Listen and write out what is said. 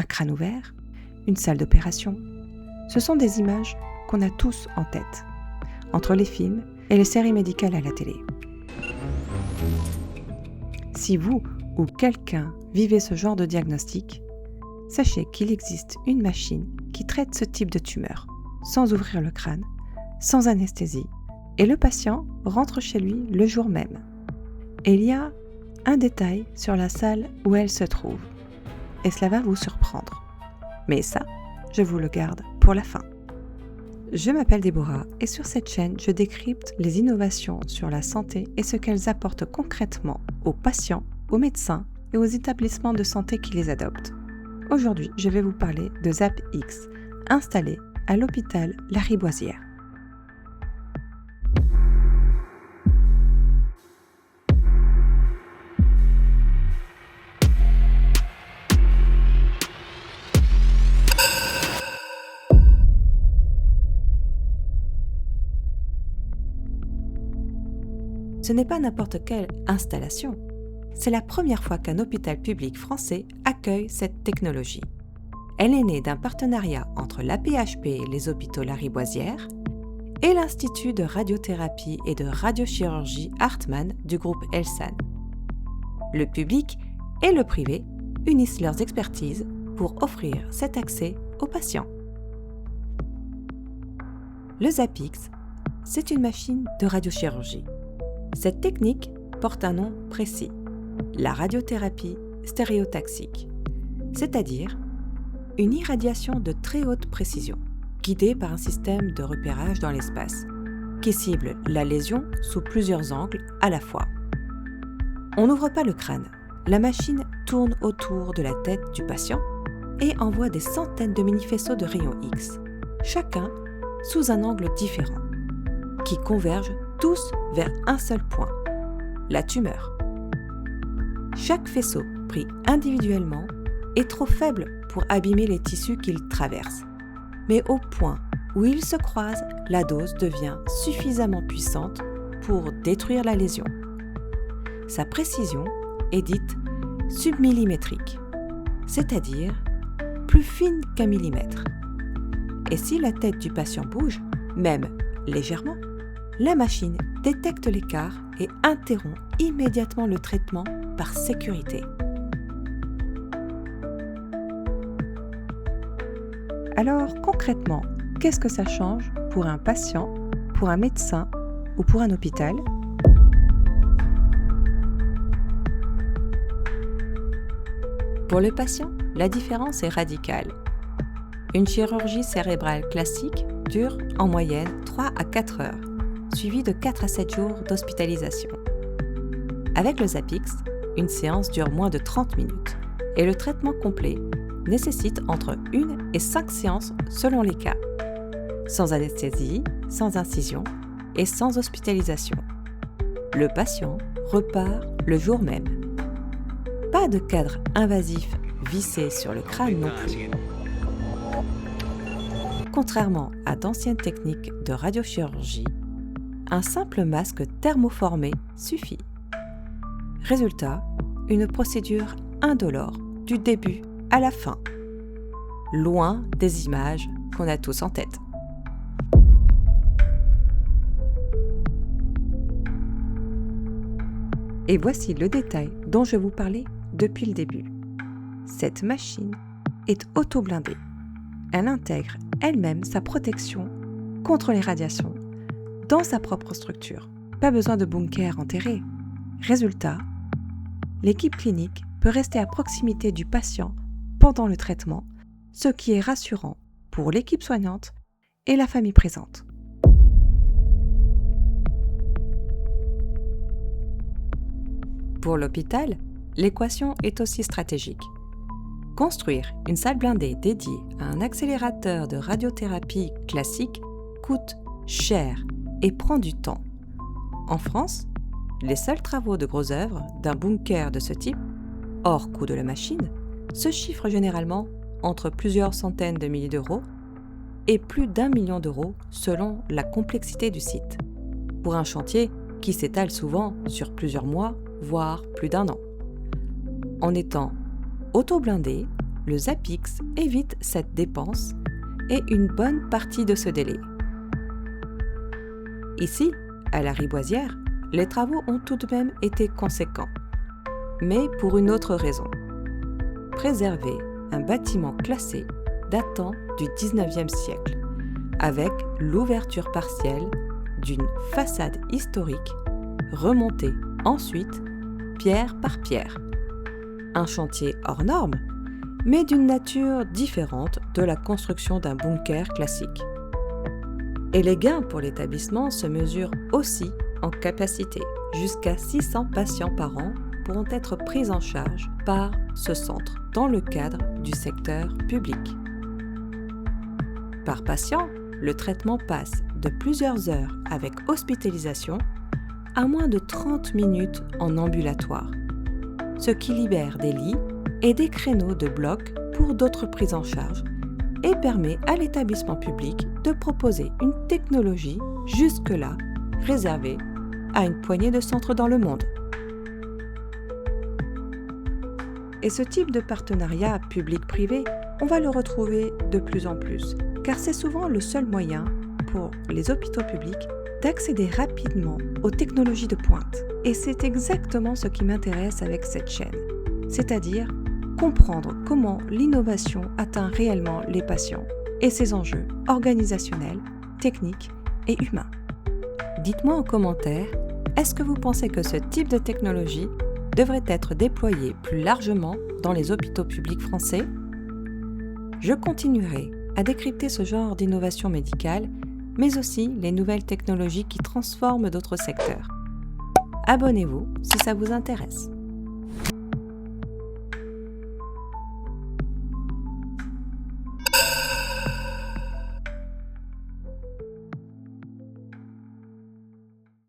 un crâne ouvert, une salle d'opération. Ce sont des images qu'on a tous en tête, entre les films et les séries médicales à la télé. Si vous ou quelqu'un vivez ce genre de diagnostic, sachez qu'il existe une machine qui traite ce type de tumeur, sans ouvrir le crâne, sans anesthésie, et le patient rentre chez lui le jour même. Et il y a un détail sur la salle où elle se trouve, et cela va vous surprendre. Mais ça, je vous le garde pour la fin. Je m'appelle Déborah et sur cette chaîne, je décrypte les innovations sur la santé et ce qu'elles apportent concrètement aux patients, aux médecins et aux établissements de santé qui les adoptent. Aujourd'hui, je vais vous parler de ZapX, installé à l'hôpital Lariboisière. Ce n'est pas n'importe quelle installation. C'est la première fois qu'un hôpital public français accueille cette technologie. Elle est née d'un partenariat entre l'AP-HP, les hôpitaux Lariboisière, et l'Institut de radiothérapie et de radiochirurgie Hartmann du groupe Elsan. Le public et le privé unissent leurs expertises pour offrir cet accès aux patients. Le ZapX, c'est une machine de radiochirurgie. Cette technique porte un nom précis, la radiothérapie stéréotaxique, c'est-à-dire une irradiation de très haute précision, guidée par un système de repérage dans l'espace, qui cible la lésion sous plusieurs angles à la fois. On n'ouvre pas le crâne, la machine tourne autour de la tête du patient et envoie des centaines de mini-faisceaux de rayons X, chacun sous un angle différent, qui convergent tous vers un seul point, la tumeur. Chaque faisceau, pris individuellement, est trop faible pour abîmer les tissus qu'il traverse. Mais au point où ils se croisent, la dose devient suffisamment puissante pour détruire la lésion. Sa précision est dite submillimétrique, c'est-à-dire plus fine qu'un millimètre. Et si la tête du patient bouge, même légèrement, la machine détecte l'écart et interrompt immédiatement le traitement par sécurité. Alors concrètement, qu'est-ce que ça change pour un patient, pour un médecin ou pour un hôpital ? Pour le patient, la différence est radicale. Une chirurgie cérébrale classique dure en moyenne 3 à 4 heures, suivie de 4 à 7 jours d'hospitalisation. Avec le ZapX, une séance dure moins de 30 minutes et le traitement complet nécessite entre 1 et 5 séances selon les cas, sans anesthésie, sans incision et sans hospitalisation. Le patient repart le jour même. Pas de cadre invasif vissé sur le crâne non plus. Contrairement à d'anciennes techniques de radiochirurgie, un simple masque thermoformé suffit. Résultat, une procédure indolore du début à la fin, loin des images qu'on a tous en tête. Et voici le détail dont je vous parlais depuis le début. Cette machine est auto-blindée. Elle intègre elle-même sa protection contre les radiations dans sa propre structure. Pas besoin de bunker enterré. Résultat, l'équipe clinique peut rester à proximité du patient pendant le traitement, ce qui est rassurant pour l'équipe soignante et la famille présente. Pour l'hôpital, l'équation est aussi stratégique. Construire une salle blindée dédiée à un accélérateur de radiothérapie classique coûte cher et prend du temps. En France, les seuls travaux de gros œuvres d'un bunker de ce type, hors coût de la machine, se chiffrent généralement entre plusieurs centaines de milliers d'euros et plus d'1 million d'euros selon la complexité du site, pour un chantier qui s'étale souvent sur plusieurs mois, voire plus d'1 an. En étant auto-blindé, le ZAPIX évite cette dépense et une bonne partie de ce délai. Ici, à la Riboisière, les travaux ont tout de même été conséquents, mais pour une autre raison. Préserver un bâtiment classé datant du 19e siècle, avec l'ouverture partielle d'une façade historique remontée ensuite pierre par pierre. Un chantier hors norme, mais d'une nature différente de la construction d'un bunker classique. Et les gains pour l'établissement se mesurent aussi en capacité. Jusqu'à 600 patients par an pourront être pris en charge par ce centre dans le cadre du secteur public. Par patient, le traitement passe de plusieurs heures avec hospitalisation à moins de 30 minutes en ambulatoire, ce qui libère des lits et des créneaux de bloc pour d'autres prises en charge et permet à l'établissement public de proposer une technologie jusque-là réservée à une poignée de centres dans le monde. Et ce type de partenariat public-privé, on va le retrouver de plus en plus, car c'est souvent le seul moyen pour les hôpitaux publics d'accéder rapidement aux technologies de pointe. Et c'est exactement ce qui m'intéresse avec cette chaîne, c'est-à-dire comprendre comment l'innovation atteint réellement les patients et ses enjeux organisationnels, techniques et humains. Dites-moi en commentaire, est-ce que vous pensez que ce type de technologie devrait être déployé plus largement dans les hôpitaux publics français? Je continuerai à décrypter ce genre d'innovation médicale, mais aussi les nouvelles technologies qui transforment d'autres secteurs. Abonnez-vous si ça vous intéresse.